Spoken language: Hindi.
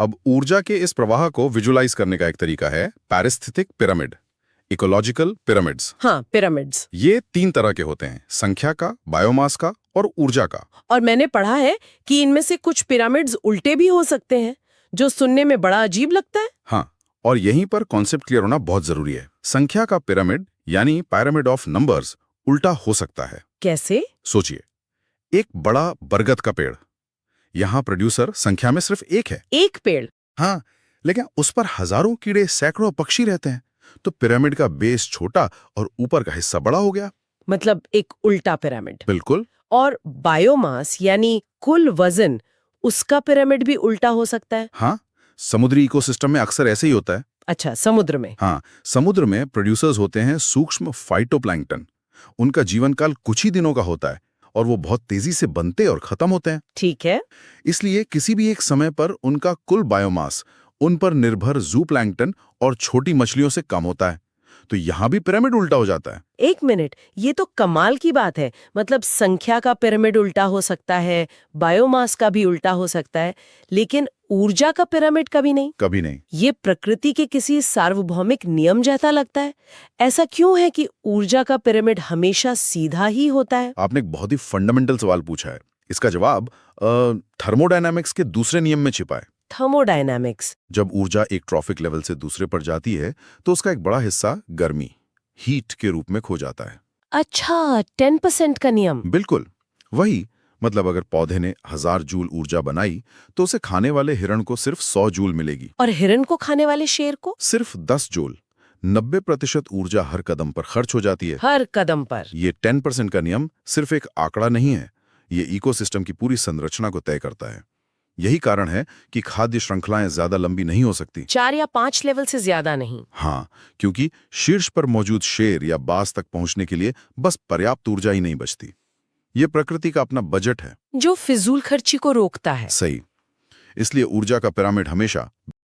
अब ऊर्जा के इस प्रवाह को विजुलाइज करने का एक तरीका है पैरिस्थितिक पिरामिड, इकोलॉजिकल पिरामिड्स। हाँ, पिरामिड्स। ये 3 तरह के होते हैं, संख्या का, बायोमास का और ऊर्जा का। और मैंने पढ़ा है कि इनमें से कुछ पिरामिड्स उल्टे भी हो सकते हैं, जो सुनने में बड़ा अजीब लगता है। हाँ, और यहीं पर कॉन्सेप्ट क्लियर होना बहुत जरूरी है। संख्या का पिरामिड यानी पिरामिड ऑफ नंबर्स उल्टा हो सकता है। कैसे? सोचिए, एक बड़ा बरगद का पेड़, यहाँ प्रोड्यूसर संख्या में सिर्फ एक है। एक पेड़? हाँ, लेकिन उस पर हजारों कीड़े, सैकड़ों पक्षी रहते हैं, तो पिरामिड का बेस छोटा और ऊपर का हिस्सा बड़ा हो गया। मतलब एक उल्टा पिरामिड। बिल्कुल। और बायोमास यानी कुल वजन, उसका पिरामिड भी उल्टा हो सकता है? हाँ, समुद्री इकोसिस्टम में अक्सर ऐसे ही होता है। अच्छा, समुद्र में? हाँ, समुद्र में प्रोड्यूसर्स होते हैं सूक्ष्म फाइटोप्लैंक्टन। उनका जीवन काल कुछ ही दिनों का होता है और वो बहुत तेजी से बनते और खत्म होते हैं। ठीक है। इसलिए किसी भी एक समय पर उनका कुल बायोमास उन पर निर्भर जूप्लैंक्टन और छोटी मछलियों से कम होता है, तो यहां भी पिरामिड उल्टा हो जाता है। एक मिनट, ये तो कमाल की बात है। मतलब संख्या का पिरामिड उल्टा हो सकता है, बायोमास का भी उल्टा हो सकता है, लेकिन ऊर्जा का पिरामिड कभी नहीं। कभी नहीं। ये प्रकृति के किसी सार्वभौमिक नियम जैसा लगता है। ऐसा क्यों है कि ऊर्जा का पिरामिड हमेशा सीधा ही होता है? आपने एक बहुत ही फंडामेंटल सवाल पूछा है। इसका जवाब थर्मोडायनामिक्स के दूसरे नियम में छिपा है। थर्मोडायनामिक्स? जब ऊर्जा एक ट्रॉफिक लेवल से दूसरे पर जाती है तो उसका एक बड़ा हिस्सा गर्मी, हीट के रूप में खो जाता है। अच्छा, 10% का नियम। बिल्कुल वही। मतलब अगर पौधे ने 1000 जूल ऊर्जा बनाई तो उसे खाने वाले हिरण को सिर्फ 100 जूल मिलेगी। और हिरण को खाने वाले शेर को? सिर्फ 10 जूल। 90% ऊर्जा हर कदम पर खर्च हो जाती है। हर कदम पर? ये 10% का नियम सिर्फ एक आंकड़ा नहीं है, ये इकोसिस्टम की पूरी संरचना को तय करता है। यही कारण है कि खाद्य श्रृंखलाएं ज्यादा लंबी नहीं हो सकती। 4 या 5 लेवल से ज्यादा नहीं? हाँ, क्योंकि शीर्ष पर मौजूद शेर या बाज तक पहुंचने के लिए बस पर्याप्त ऊर्जा ही नहीं बचती। ये प्रकृति का अपना बजट है जो फिजूल खर्ची को रोकता है। सही। इसलिए ऊर्जा का पिरामिड हमेशा